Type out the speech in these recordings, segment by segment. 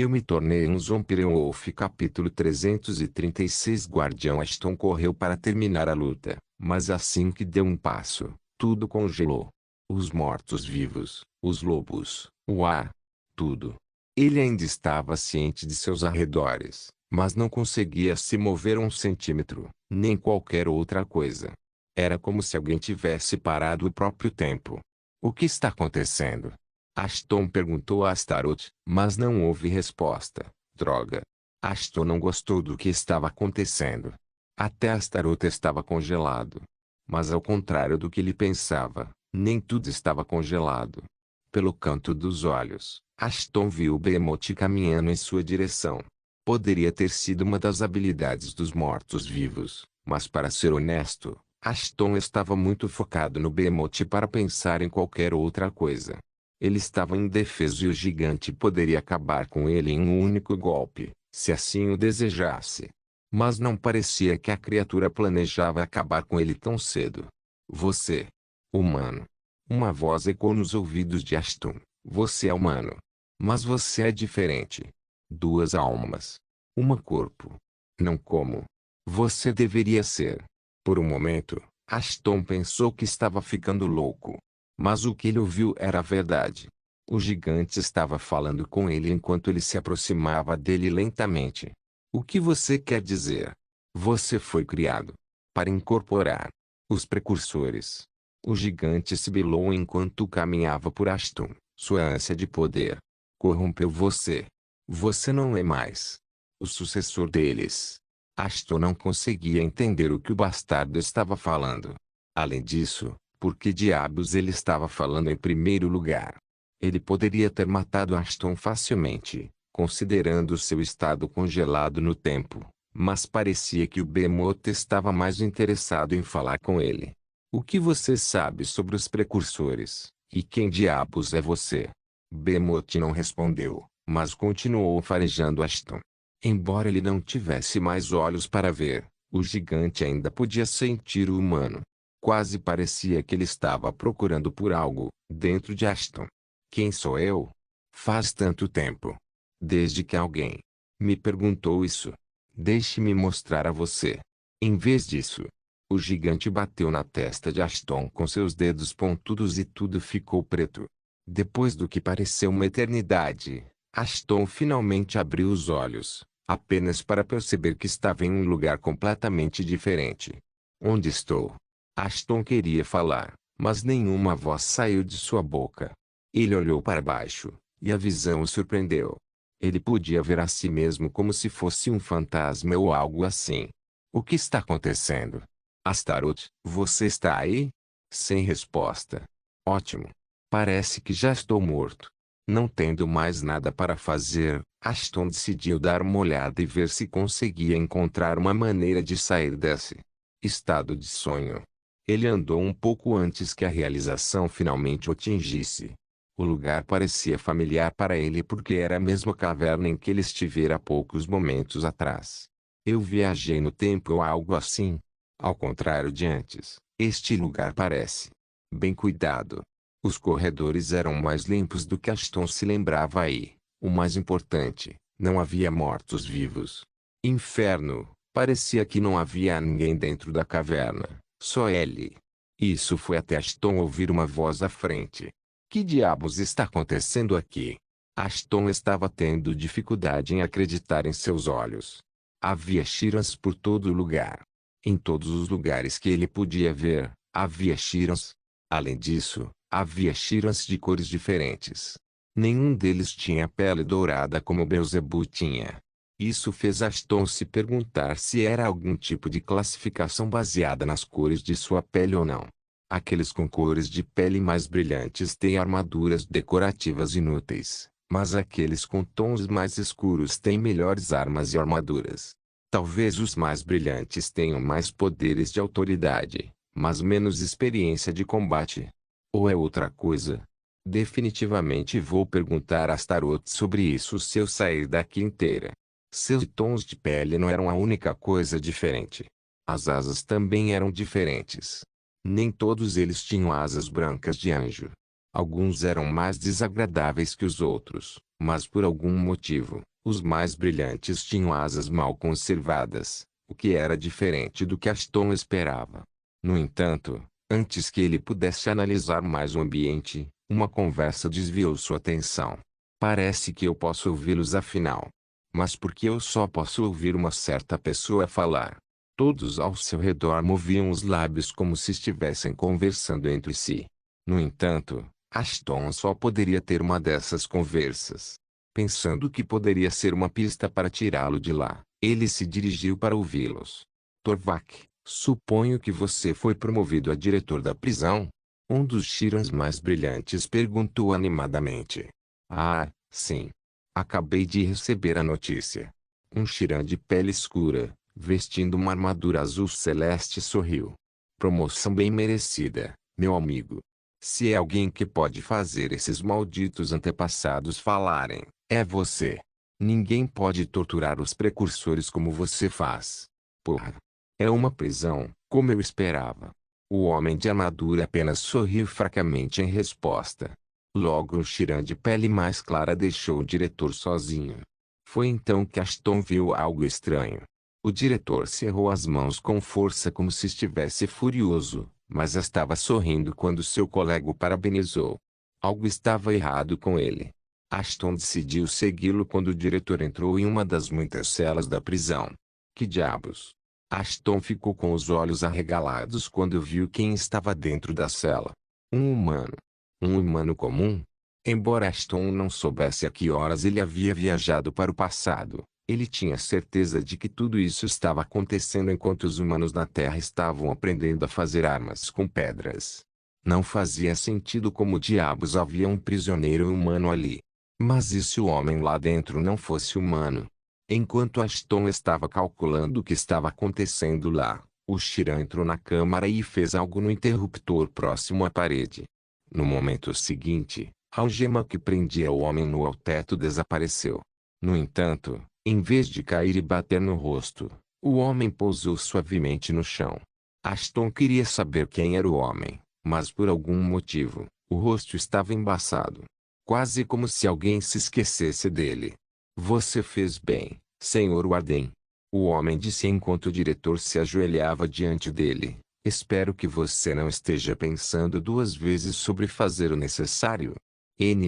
Eu me tornei um Zombie-Wolf. Capítulo 336. Guardião Ashton correu para terminar a luta, mas assim que deu um passo, tudo congelou. Os mortos-vivos, os lobos, o ar, tudo. Ele ainda estava ciente de seus arredores, mas não conseguia se mover um centímetro, nem qualquer outra coisa. Era como se alguém tivesse parado o próprio tempo. O que está acontecendo? Ashton perguntou a Astaroth, mas não houve resposta. Droga. Ashton não gostou do que estava acontecendo. Até Astaroth estava congelado. Mas ao contrário do que ele pensava, nem tudo estava congelado. Pelo canto dos olhos, Ashton viu o Behemoth caminhando em sua direção. Poderia ter sido uma das habilidades dos mortos-vivos, mas para ser honesto, Ashton estava muito focado no Behemoth para pensar em qualquer outra coisa. Ele estava indefeso e o gigante poderia acabar com ele em um único golpe, se assim o desejasse. Mas não parecia que a criatura planejava acabar com ele tão cedo. Você, humano. Uma voz ecoou nos ouvidos de Ashton. Você é humano. Mas você é diferente. Duas almas. Uma corpo. Não como você deveria ser. Por um momento, Ashton pensou que estava ficando louco. Mas o que ele ouviu era a verdade. O gigante estava falando com ele enquanto ele se aproximava dele lentamente. O que você quer dizer? Você foi criado para incorporar os precursores. O gigante sibilou enquanto caminhava por Ashton. Sua ânsia de poder corrompeu você. Você não é mais o sucessor deles. Ashton não conseguia entender o que o bastardo estava falando. Além disso, por que diabos ele estava falando em primeiro lugar? Ele poderia ter matado Ashton facilmente, considerando seu estado congelado no tempo, mas parecia que o Behemoth estava mais interessado em falar com ele. O que você sabe sobre os precursores, e quem diabos é você? Behemoth não respondeu, mas continuou farejando Ashton. Embora ele não tivesse mais olhos para ver, o gigante ainda podia sentir o humano. Quase parecia que ele estava procurando por algo, dentro de Ashton. Quem sou eu? Faz tanto tempo. Desde que alguém me perguntou isso. Deixe-me mostrar a você. Em vez disso, o gigante bateu na testa de Ashton com seus dedos pontudos e tudo ficou preto. Depois do que pareceu uma eternidade, Ashton finalmente abriu os olhos, apenas para perceber que estava em um lugar completamente diferente. Onde estou? Ashton queria falar, mas nenhuma voz saiu de sua boca. Ele olhou para baixo, e a visão o surpreendeu. Ele podia ver a si mesmo como se fosse um fantasma ou algo assim. O que está acontecendo? Astaroth, você está aí? Sem resposta. Ótimo. Parece que já estou morto. Não tendo mais nada para fazer, Ashton decidiu dar uma olhada e ver se conseguia encontrar uma maneira de sair desse estado de sonho. Ele andou um pouco antes que a realização finalmente o atingisse. O lugar parecia familiar para ele porque era a mesma caverna em que ele estivera há poucos momentos atrás. Eu viajei no tempo ou algo assim. Ao contrário de antes, este lugar parece bem cuidado. Os corredores eram mais limpos do que Ashton se lembrava aí. O mais importante, não havia mortos-vivos. Inferno, parecia que não havia ninguém dentro da caverna. Só ele. Isso foi até Ashton ouvir uma voz à frente. Que diabos está acontecendo aqui? Ashton estava tendo dificuldade em acreditar em seus olhos. Havia Shirans por todo lugar. Em todos os lugares que ele podia ver, havia Shirans. Além disso, havia Shirans de cores diferentes. Nenhum deles tinha pele dourada como Beelzebub tinha. Isso fez Ashton se perguntar se era algum tipo de classificação baseada nas cores de sua pele ou não. Aqueles com cores de pele mais brilhantes têm armaduras decorativas inúteis, mas aqueles com tons mais escuros têm melhores armas e armaduras. Talvez os mais brilhantes tenham mais poderes de autoridade, mas menos experiência de combate. Ou é outra coisa? Definitivamente vou perguntar a Astaroth sobre isso se eu sair daqui inteira. Seus tons de pele não eram a única coisa diferente. As asas também eram diferentes. Nem todos eles tinham asas brancas de anjo. Alguns eram mais desagradáveis que os outros. Mas por algum motivo, os mais brilhantes tinham asas mal conservadas, o que era diferente do que Ashton esperava. No entanto, antes que ele pudesse analisar mais o ambiente, uma conversa desviou sua atenção. Parece que eu posso ouvi-los afinal. Mas por que eu só posso ouvir uma certa pessoa falar? Todos ao seu redor moviam os lábios como se estivessem conversando entre si. No entanto, Ashton só poderia ter uma dessas conversas. Pensando que poderia ser uma pista para tirá-lo de lá, ele se dirigiu para ouvi-los. Torvak, suponho que você foi promovido a diretor da prisão? Um dos Shirans mais brilhantes perguntou animadamente. Ah, sim. Acabei de receber a notícia. Um Shiran de pele escura, vestindo uma armadura azul celeste sorriu. Promoção bem merecida, meu amigo. Se é alguém que pode fazer esses malditos antepassados falarem, é você. Ninguém pode torturar os precursores como você faz. Porra. É uma prisão, como eu esperava. O homem de armadura apenas sorriu fracamente em resposta. Logo o Shiran de pele mais clara deixou o diretor sozinho. Foi então que Ashton viu algo estranho. O diretor cerrou as mãos com força como se estivesse furioso, mas estava sorrindo quando seu colega o parabenizou. Algo estava errado com ele. Ashton decidiu segui-lo quando o diretor entrou em uma das muitas celas da prisão. Que diabos? Ashton ficou com os olhos arregalados quando viu quem estava dentro da cela. Um humano. Um humano comum? Embora Ashton não soubesse a que horas ele havia viajado para o passado, ele tinha certeza de que tudo isso estava acontecendo enquanto os humanos na Terra estavam aprendendo a fazer armas com pedras. Não fazia sentido como diabos havia um prisioneiro humano ali. Mas e se o homem lá dentro não fosse humano? Enquanto Ashton estava calculando o que estava acontecendo lá, o Shiran entrou na câmara e fez algo no interruptor próximo à parede. No momento seguinte, a algema que prendia o homem nu ao teto desapareceu. No entanto, em vez de cair e bater no rosto, o homem pousou suavemente no chão. Ashton queria saber quem era o homem, mas por algum motivo, o rosto estava embaçado. Quase como se alguém se esquecesse dele. Você fez bem, Sr. Warden. O homem disse enquanto o diretor se ajoelhava diante dele. Espero que você não esteja pensando duas vezes sobre fazer o necessário.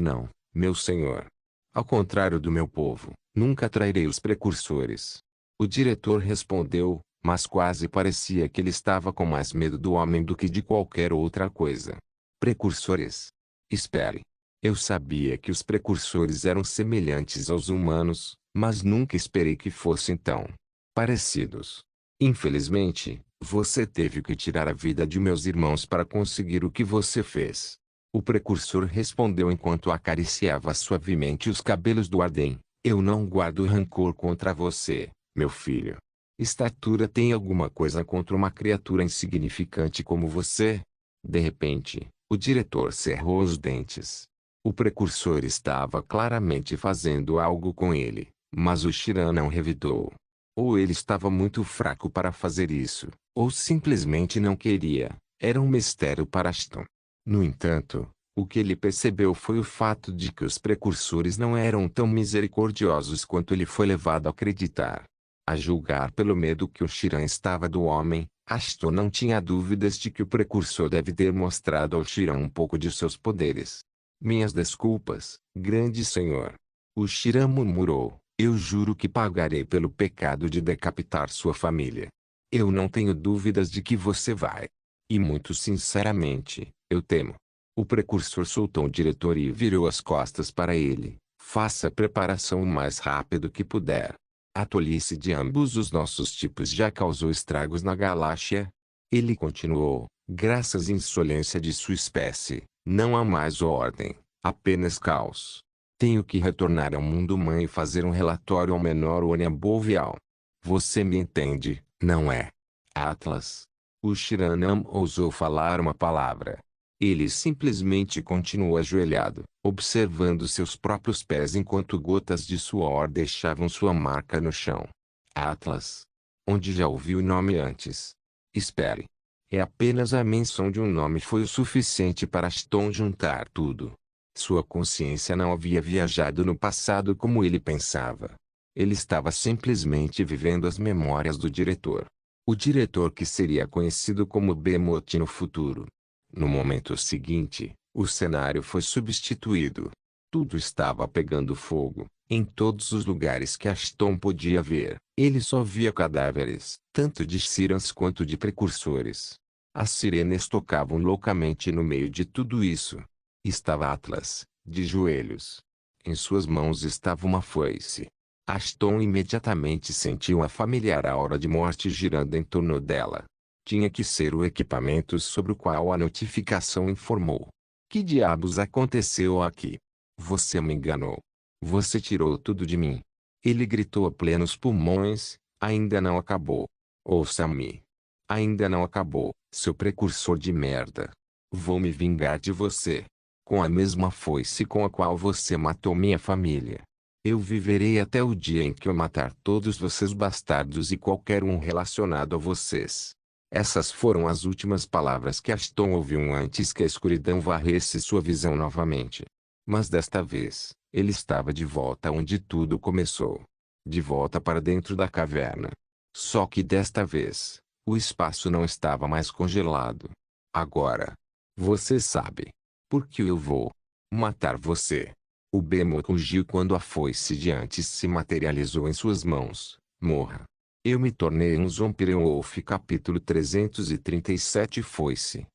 Não, meu senhor. Ao contrário do meu povo, nunca trairei os precursores. O diretor respondeu, mas quase parecia que ele estava com mais medo do homem do que de qualquer outra coisa. Precursores? Espere. Eu sabia que os precursores eram semelhantes aos humanos, mas nunca esperei que fossem tão parecidos. Infelizmente, você teve que tirar a vida de meus irmãos para conseguir o que você fez. O precursor respondeu enquanto acariciava suavemente os cabelos do Arden. Eu não guardo rancor contra você, meu filho. Estatura tem alguma coisa contra uma criatura insignificante como você? De repente, o diretor cerrou os dentes. O precursor estava claramente fazendo algo com ele, mas o Shiran não revidou. Ou ele estava muito fraco para fazer isso, ou simplesmente não queria. Era um mistério para Ashton. No entanto, o que ele percebeu foi o fato de que os precursores não eram tão misericordiosos quanto ele foi levado a acreditar. A julgar pelo medo que o Shiran estava do homem, Ashton não tinha dúvidas de que o precursor deve ter mostrado ao Shiran um pouco de seus poderes. Minhas desculpas, grande senhor. O Shiran murmurou. Eu juro que pagarei pelo pecado de decapitar sua família. Eu não tenho dúvidas de que você vai. E muito sinceramente, eu temo. O precursor soltou o diretor e virou as costas para ele. Faça a preparação o mais rápido que puder. A tolice de ambos os nossos tipos já causou estragos na galáxia. Ele continuou, graças à insolência de sua espécie, não há mais ordem, apenas caos. Tenho que retornar ao mundo mãe e fazer um relatório ao menor Oniabovial. Você me entende, não é? Atlas. O Shiran não ousou falar uma palavra. Ele simplesmente continuou ajoelhado, observando seus próprios pés enquanto gotas de suor deixavam sua marca no chão. Atlas. Onde já ouviu o nome antes? Espere. É apenas a menção de um nome foi o suficiente para Ashton juntar tudo. Sua consciência não havia viajado no passado como ele pensava. Ele estava simplesmente vivendo as memórias do diretor. O diretor que seria conhecido como Behemoth no futuro. No momento seguinte, o cenário foi substituído. Tudo estava pegando fogo. Em todos os lugares que Ashton podia ver, ele só via cadáveres, tanto de Sirens quanto de precursores. As sirenes tocavam loucamente no meio de tudo isso. Estava Atlas, de joelhos. Em suas mãos estava uma foice. Ashton imediatamente sentiu a familiar aura de morte girando em torno dela. Tinha que ser o equipamento sobre o qual a notificação informou. Que diabos aconteceu aqui? Você me enganou. Você tirou tudo de mim. Ele gritou a plenos pulmões. Ainda não acabou. Ouça-me. Ainda não acabou, seu precursor de merda. Vou me vingar de você. Com a mesma foice com a qual você matou minha família. Eu viverei até o dia em que eu matar todos vocês bastardos e qualquer um relacionado a vocês. Essas foram as últimas palavras que Ashton ouviu antes que a escuridão varresse sua visão novamente. Mas desta vez, ele estava de volta onde tudo começou. De volta para dentro da caverna. Só que desta vez, o espaço não estava mais congelado. Agora, você sabe. Por que eu vou matar você? O Behemoth rugiu quando a foice de antes se materializou em suas mãos. Morra. Eu me tornei um Zombie-Wolf. Capítulo 337. Foice.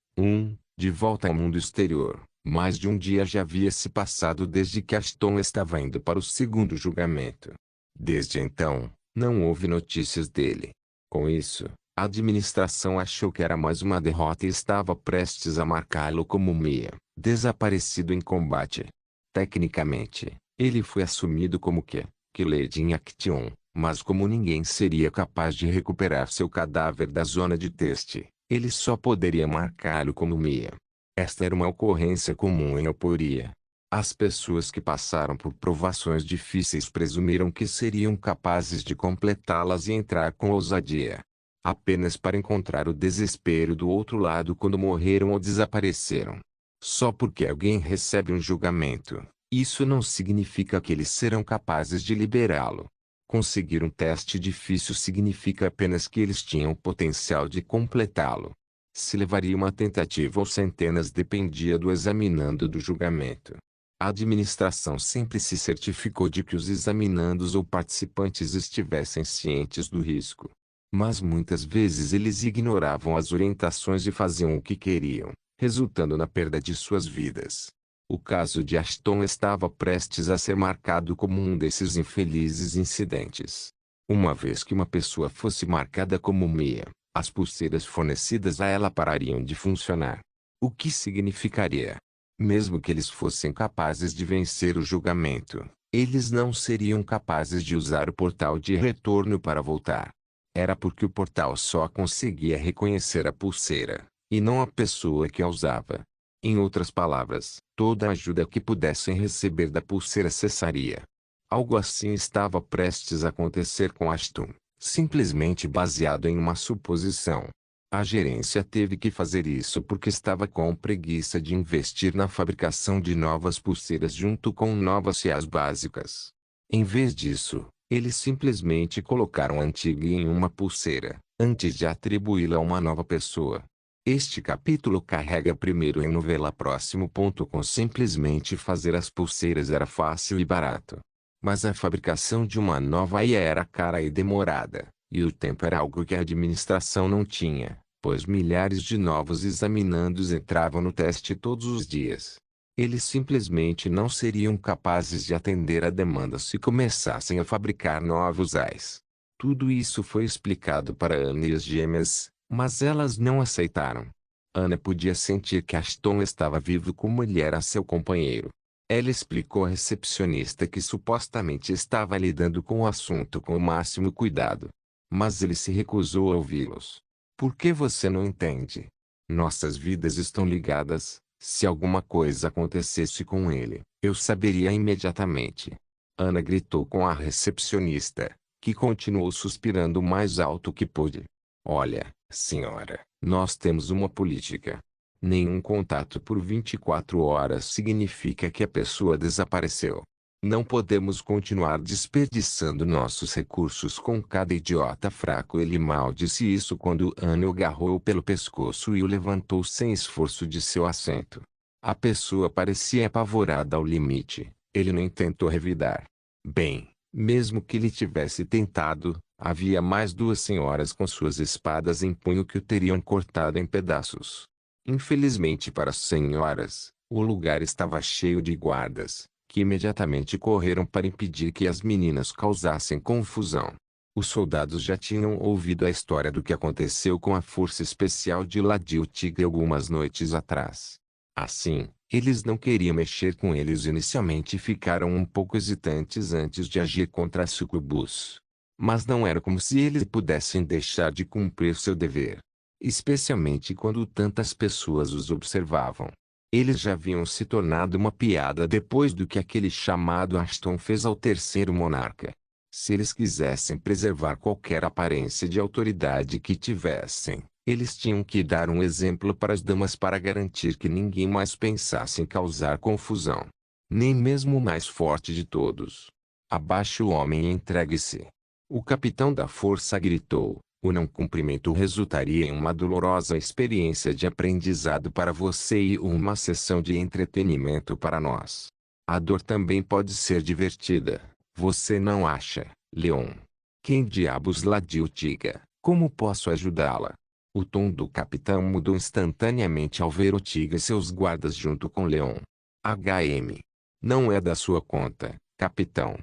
De volta ao mundo exterior. Mais de um dia já havia se passado desde que Ashton estava indo para o segundo julgamento. Desde então, não houve notícias dele. Com isso, a administração achou que era mais uma derrota e estava prestes a marcá-lo como desaparecido em combate. Tecnicamente, ele foi assumido como Killed in Action, mas como ninguém seria capaz de recuperar seu cadáver da zona de teste, ele só poderia marcá-lo como Esta era uma ocorrência comum em Oporia. As pessoas que passaram por provações difíceis presumiram que seriam capazes de completá-las e entrar com ousadia. Apenas para encontrar o desespero do outro lado quando morreram ou desapareceram. Só porque alguém recebe um julgamento, isso não significa que eles serão capazes de liberá-lo. Conseguir um teste difícil significa apenas que eles tinham o potencial de completá-lo. Se levaria uma tentativa ou centenas dependia do examinando do julgamento. A administração sempre se certificou de que os examinandos ou participantes estivessem cientes do risco. Mas muitas vezes eles ignoravam as orientações e faziam o que queriam, resultando na perda de suas vidas. O caso de Ashton estava prestes a ser marcado como um desses infelizes incidentes. Uma vez que uma pessoa fosse marcada como as pulseiras fornecidas a ela parariam de funcionar. O que significaria? Mesmo que eles fossem capazes de vencer o julgamento, eles não seriam capazes de usar o portal de retorno para voltar. Era porque o portal só conseguia reconhecer a pulseira, e não a pessoa que a usava. Em outras palavras, toda ajuda que pudessem receber da pulseira cessaria. Algo assim estava prestes a acontecer com Ashton, simplesmente baseado em uma suposição. A gerência teve que fazer isso porque estava com preguiça de investir na fabricação de novas pulseiras junto com novas CIAs básicas. Em vez disso, eles simplesmente colocaram a antiga em uma pulseira, antes de atribuí-la a uma nova pessoa. Este capítulo carrega primeiro em novela próximo.com. Simplesmente fazer as pulseiras era fácil e barato. Mas a fabricação de uma nova IA era cara e demorada, e o tempo era algo que a administração não tinha, pois milhares de novos examinandos entravam no teste todos os dias. Eles simplesmente não seriam capazes de atender a demanda se começassem a fabricar novos AIs. Tudo isso foi explicado para Anne e as gêmeas, mas elas não aceitaram. Anna podia sentir que Ashton estava vivo como ele era seu companheiro. Ela explicou à recepcionista que supostamente estava lidando com o assunto com o máximo cuidado. Mas ele se recusou a ouvi-los. Por que você não entende? Nossas vidas estão ligadas. Se alguma coisa acontecesse com ele, eu saberia imediatamente. Anna gritou com a recepcionista, que continuou suspirando o mais alto que pôde. Olha, senhora, nós temos uma política. Nenhum contato por 24 horas significa que a pessoa desapareceu. Não podemos continuar desperdiçando nossos recursos com cada idiota fraco. Ele mal disse isso quando Anne o agarrou pelo pescoço e o levantou sem esforço de seu assento. A pessoa parecia apavorada ao limite. Ele nem tentou revidar. Bem, mesmo que ele tivesse tentado, havia mais duas senhoras com suas espadas em punho que o teriam cortado em pedaços. Infelizmente para as senhoras, o lugar estava cheio de guardas, que imediatamente correram para impedir que as meninas causassem confusão. Os soldados já tinham ouvido a história do que aconteceu com a força especial de Ladil Tigre algumas noites atrás. Assim, eles não queriam mexer com eles inicialmente e ficaram um pouco hesitantes antes de agir contra a sucubus. Mas não era como se eles pudessem deixar de cumprir seu dever. Especialmente quando tantas pessoas os observavam. Eles já haviam se tornado uma piada depois do que aquele chamado Ashton fez ao terceiro monarca. Se eles quisessem preservar qualquer aparência de autoridade que tivessem, eles tinham que dar um exemplo para as damas para garantir que ninguém mais pensasse em causar confusão. Nem mesmo o mais forte de todos. Abaixe o homem e entregue-se. O capitão da força gritou. O não cumprimento resultaria em uma dolorosa experiência de aprendizado para você e uma sessão de entretenimento para nós. A dor também pode ser divertida, você não acha, Leon? Quem diabos Ladil Tiga? Como posso ajudá-la? O tom do capitão mudou instantaneamente ao ver o Tiga e seus guardas junto com Leon. HM. Não é da sua conta, capitão.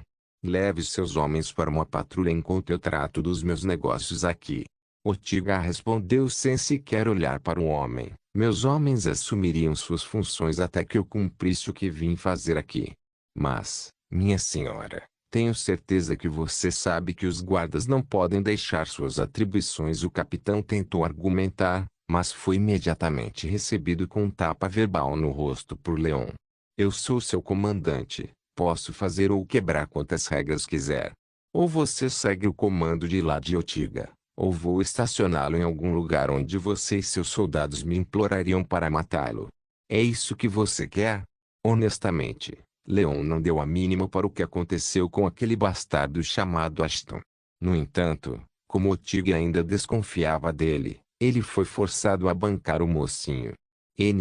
Leve seus homens para uma patrulha enquanto eu trato dos meus negócios aqui. Ortiga respondeu sem sequer olhar para o homem. Meus homens assumiriam suas funções até que eu cumprisse o que vim fazer aqui. Mas, minha senhora, tenho certeza que você sabe que os guardas não podem deixar suas atribuições. O capitão tentou argumentar, mas foi imediatamente recebido com um tapa verbal no rosto por Leon. Eu sou seu comandante. Posso fazer ou quebrar quantas regras quiser. Ou você segue o comando de Ladil Tiga, ou vou estacioná-lo em algum lugar onde você e seus soldados me implorariam para matá-lo. É isso que você quer? Honestamente, Leon não deu a mínima para o que aconteceu com aquele bastardo chamado Ashton. No entanto, como o Tiga ainda desconfiava dele, ele foi forçado a bancar o mocinho.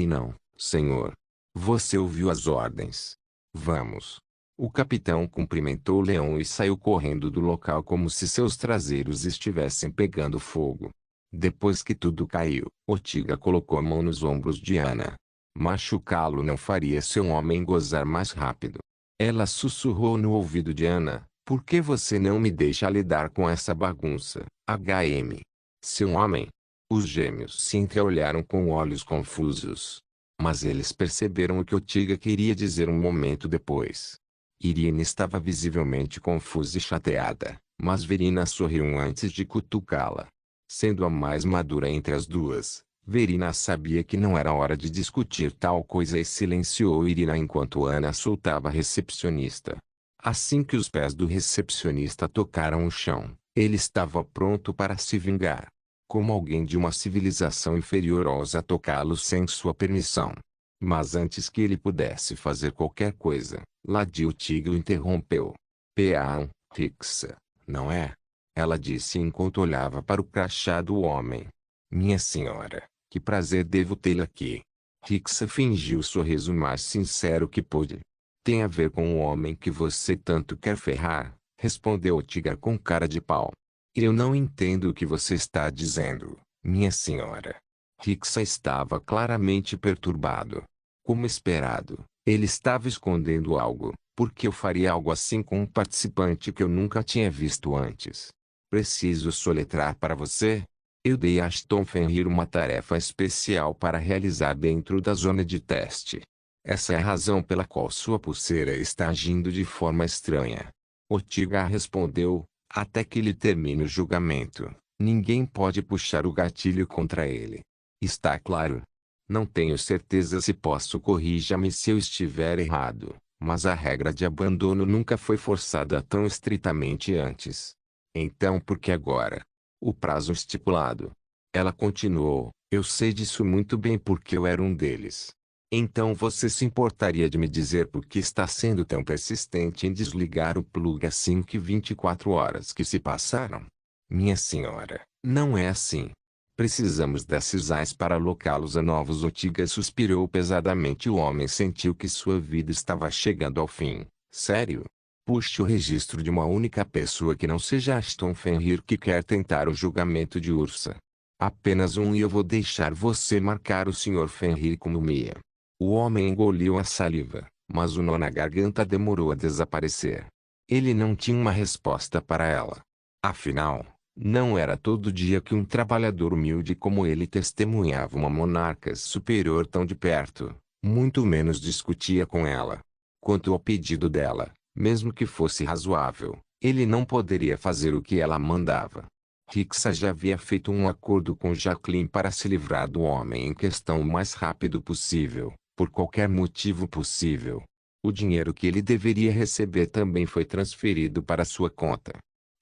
Não, senhor. Você ouviu as ordens. Vamos. O capitão cumprimentou Leon e saiu correndo do local como se seus traseiros estivessem pegando fogo. Depois que tudo caiu, Ortiga colocou a mão nos ombros de Ana. Machucá-lo não faria seu homem gozar mais rápido. Ela sussurrou no ouvido de Ana, por que você não me deixa lidar com essa bagunça, HM? Seu homem? Os gêmeos se entreolharam com olhos confusos. Mas eles perceberam o que Ortiga queria dizer um momento depois. Irene estava visivelmente confusa e chateada, mas Verina sorriu antes de cutucá-la. Sendo a mais madura entre as duas, Verina sabia que não era hora de discutir tal coisa e silenciou Irina enquanto Ana soltava a recepcionista. Assim que os pés do recepcionista tocaram o chão, ele estava pronto para se vingar. Como alguém de uma civilização inferior ousa tocá-lo sem sua permissão. Mas antes que ele pudesse fazer qualquer coisa, Ladil Tiga o interrompeu. P.A. Rixa, não é? Ela disse enquanto olhava para o crachá do homem. Minha senhora, que prazer devo tê-la aqui. Rixa fingiu o sorriso mais sincero que pôde. Tem a ver com o homem que você tanto quer ferrar, respondeu Tiga com cara de pau. Eu não entendo o que você está dizendo, minha senhora. Rixa estava claramente perturbado. Como esperado, ele estava escondendo algo, porque eu faria algo assim com um participante que eu nunca tinha visto antes. Preciso soletrar para você? Eu dei a Ashton Fenrir uma tarefa especial para realizar dentro da zona de teste. Essa é a razão pela qual sua pulseira está agindo de forma estranha. Ortiga respondeu. Até que ele termine o julgamento, ninguém pode puxar o gatilho contra ele. Está claro? Não tenho certeza se posso corrija-me se eu estiver errado, mas a regra de abandono nunca foi forçada tão estritamente antes. Então por que agora? O prazo estipulado. Ela continuou, Eu sei disso muito bem porque eu era um deles. Então você se importaria de me dizer por que está sendo tão persistente em desligar o plug assim que 24 horas que se passaram? Minha senhora, não é assim. Precisamos desses ais para alocá-los a novos. Ortiga suspirou pesadamente. O homem sentiu que sua vida estava chegando ao fim. Sério? Puxe o registro de uma única pessoa que não seja Aston Fenrir que quer tentar o julgamento de Ursa. Apenas um e eu vou deixar você marcar o Sr. Fenrir como Mia. O homem engoliu a saliva, mas o nó na garganta demorou a desaparecer. Ele não tinha uma resposta para ela. Afinal, não era todo dia que um trabalhador humilde como ele testemunhava uma monarca superior tão de perto, muito menos discutia com ela. Quanto ao pedido dela, mesmo que fosse razoável, ele não poderia fazer o que ela mandava. Rixa já havia feito um acordo com Jacqueline para se livrar do homem em questão o mais rápido possível, por qualquer motivo possível. O dinheiro que ele deveria receber também foi transferido para sua conta.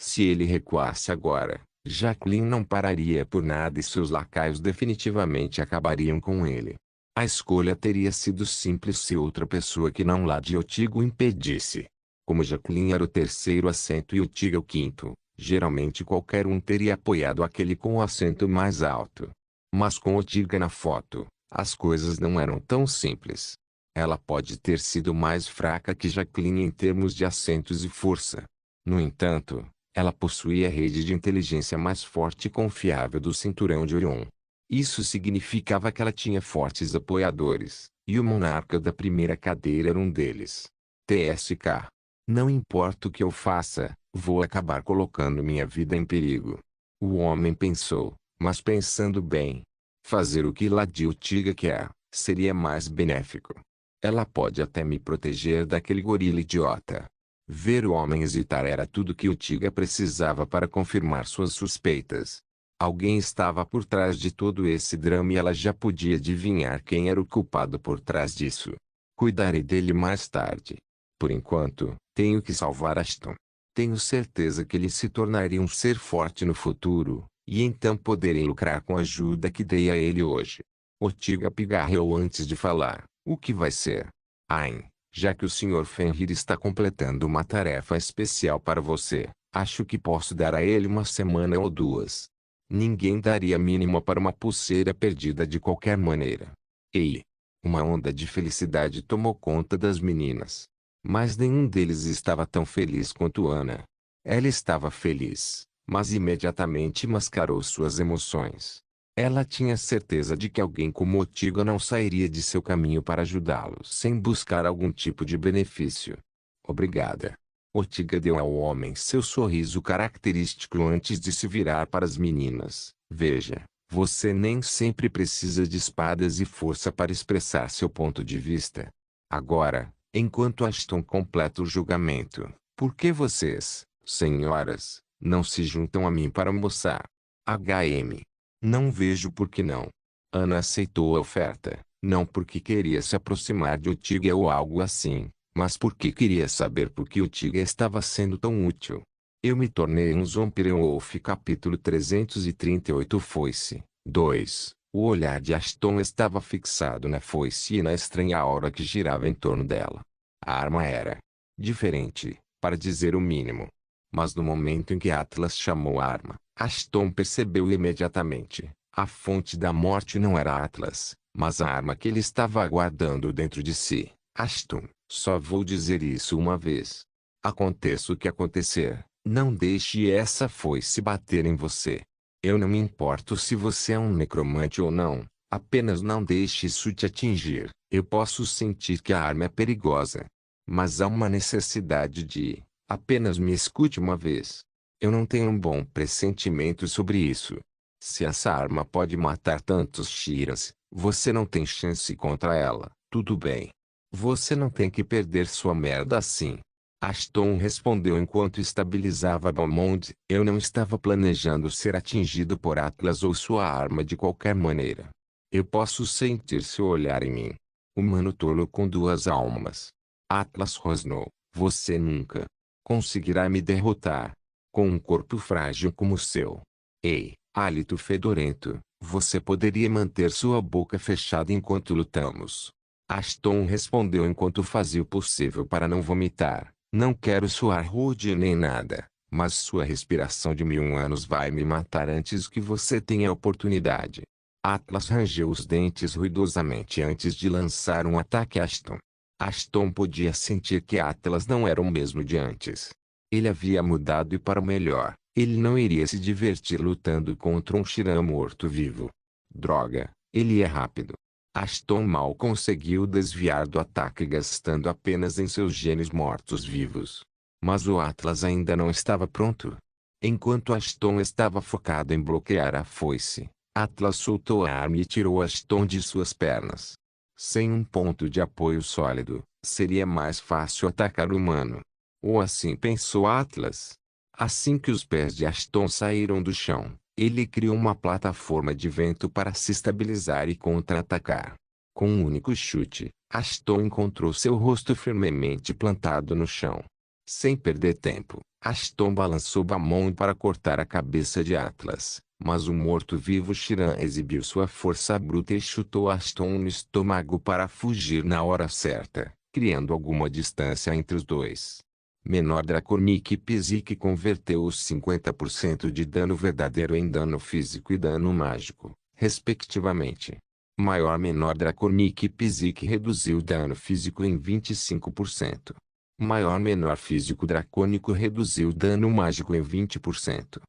Se ele recuasse agora, Jacqueline não pararia por nada e seus lacaios definitivamente acabariam com ele. A escolha teria sido simples se outra pessoa que não Lady Ortiga o impedisse. Como Jacqueline era o terceiro assento e Ortiga o quinto, geralmente qualquer um teria apoiado aquele com o assento mais alto. Mas com Ortiga na foto, as coisas não eram tão simples. Ela pode ter sido mais fraca que Jacqueline em termos de assentos e força. No entanto, ela possuía a rede de inteligência mais forte e confiável do cinturão de Orion. Isso significava que ela tinha fortes apoiadores, e o monarca da primeira cadeira era um deles. TSK. Não importa o que eu faça, vou acabar colocando minha vida em perigo. O homem pensou, mas pensando bem. Fazer o que Lady Ortiga quer, seria mais benéfico. Ela pode até me proteger daquele gorila idiota. Ver o homem hesitar era tudo que Ortiga precisava para confirmar suas suspeitas. Alguém estava por trás de todo esse drama e ela já podia adivinhar quem era o culpado por trás disso. Cuidarei dele mais tarde. Por enquanto, tenho que salvar Aston. Tenho certeza que ele se tornaria um ser forte no futuro, e então poderei lucrar com a ajuda que dei a ele hoje. Ortiga pigarreou antes de falar. O que vai ser? Ain, já que o Sr. Fenrir está completando uma tarefa especial para você, acho que posso dar a ele uma semana ou duas. Ninguém daria a mínima para uma pulseira perdida de qualquer maneira. Ei! Uma onda de felicidade tomou conta das meninas. Mas nenhum deles estava tão feliz quanto Ana. Ela estava feliz, mas imediatamente mascarou suas emoções. Ela tinha certeza de que alguém como Ortiga não sairia de seu caminho para ajudá-los sem buscar algum tipo de benefício. Obrigada. Ortiga deu ao homem seu sorriso característico antes de se virar para as meninas. Veja, você nem sempre precisa de espadas e força para expressar seu ponto de vista. Agora, enquanto Aston completa o julgamento, por que vocês, senhoras, não se juntam a mim para almoçar? HM. Não vejo por que não. Ana aceitou a oferta, não porque queria se aproximar de Ortiga ou algo assim, mas porque queria saber por que Ortiga estava sendo tão útil. Eu me tornei um Zombie-Wolf. Capítulo 338. Foice 2. O olhar de Aston estava fixado na foice e na estranha aura que girava em torno dela. A arma era diferente, para dizer o mínimo. Mas no momento em que Atlas chamou a arma, Aston percebeu imediatamente. A fonte da morte não era Atlas, mas a arma que ele estava aguardando dentro de si. Aston, só vou dizer isso uma vez. Aconteça o que acontecer, não deixe essa foice bater em você. Eu não me importo se você é um necromante ou não, apenas não deixe isso te atingir. Eu posso sentir que a arma é perigosa. Mas há uma necessidade de... Apenas me escute uma vez. Eu não tenho um bom pressentimento sobre isso. Se essa arma pode matar tantos Shiras, você não tem chance contra ela. Tudo bem. Você não tem que perder sua merda assim. Aston respondeu enquanto estabilizava Beaumont. Eu não estava planejando ser atingido por Atlas ou sua arma de qualquer maneira. Eu posso sentir seu olhar em mim. Humano tolo com duas almas. Atlas rosnou. Você nunca conseguirá me derrotar. Com um corpo frágil como o seu. Ei, hálito fedorento, Você poderia manter sua boca fechada enquanto lutamos. Ashton respondeu enquanto fazia o possível para não vomitar. Não quero soar rude nem nada, mas sua respiração de 1001 anos vai me matar antes que você tenha a oportunidade. Atlas rangeu os dentes ruidosamente antes de lançar um ataque a Ashton. Ashton podia sentir que Atlas não era o mesmo de antes. Ele havia mudado e para o melhor. Ele não iria se divertir lutando contra um Shiran morto-vivo. Droga, ele é rápido. Ashton mal conseguiu desviar do ataque gastando apenas em seus genes mortos-vivos. Mas o Atlas ainda não estava pronto. Enquanto Ashton estava focado em bloquear a foice, Atlas soltou a arma e tirou Ashton de suas pernas. Sem um ponto de apoio sólido, seria mais fácil atacar o humano. Ou assim pensou Atlas. Assim que os pés de Ashton saíram do chão, ele criou uma plataforma de vento para se estabilizar e contra-atacar. Com um único chute, Ashton encontrou seu rosto firmemente plantado no chão. Sem perder tempo, Ashton balançou a mão para cortar a cabeça de Atlas, mas o morto-vivo Shiran exibiu sua força bruta e chutou Ashton no estômago para fugir na hora certa, criando alguma distância entre os dois. Menor Draconic Psique converteu os 50% de dano verdadeiro em dano físico e dano mágico, respectivamente. Menor Draconic Psique reduziu o dano físico em 25%. Menor físico dracônico reduziu o dano mágico em 20%.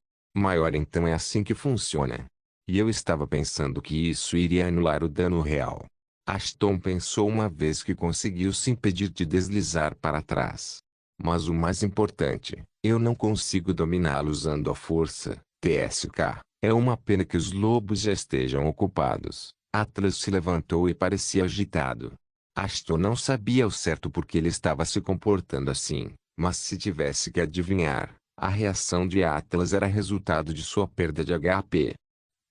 Então é assim que funciona. E eu estava pensando que isso iria anular o dano real. Ashton pensou uma vez que conseguiu se impedir de deslizar para trás. Mas o mais importante, eu não consigo dominá-lo usando a força. TSK, é uma pena que os lobos já estejam ocupados. Atlas se levantou e parecia agitado. Ashton não sabia ao certo por que ele estava se comportando assim, mas se tivesse que adivinhar, a reação de Atlas era resultado de sua perda de HP.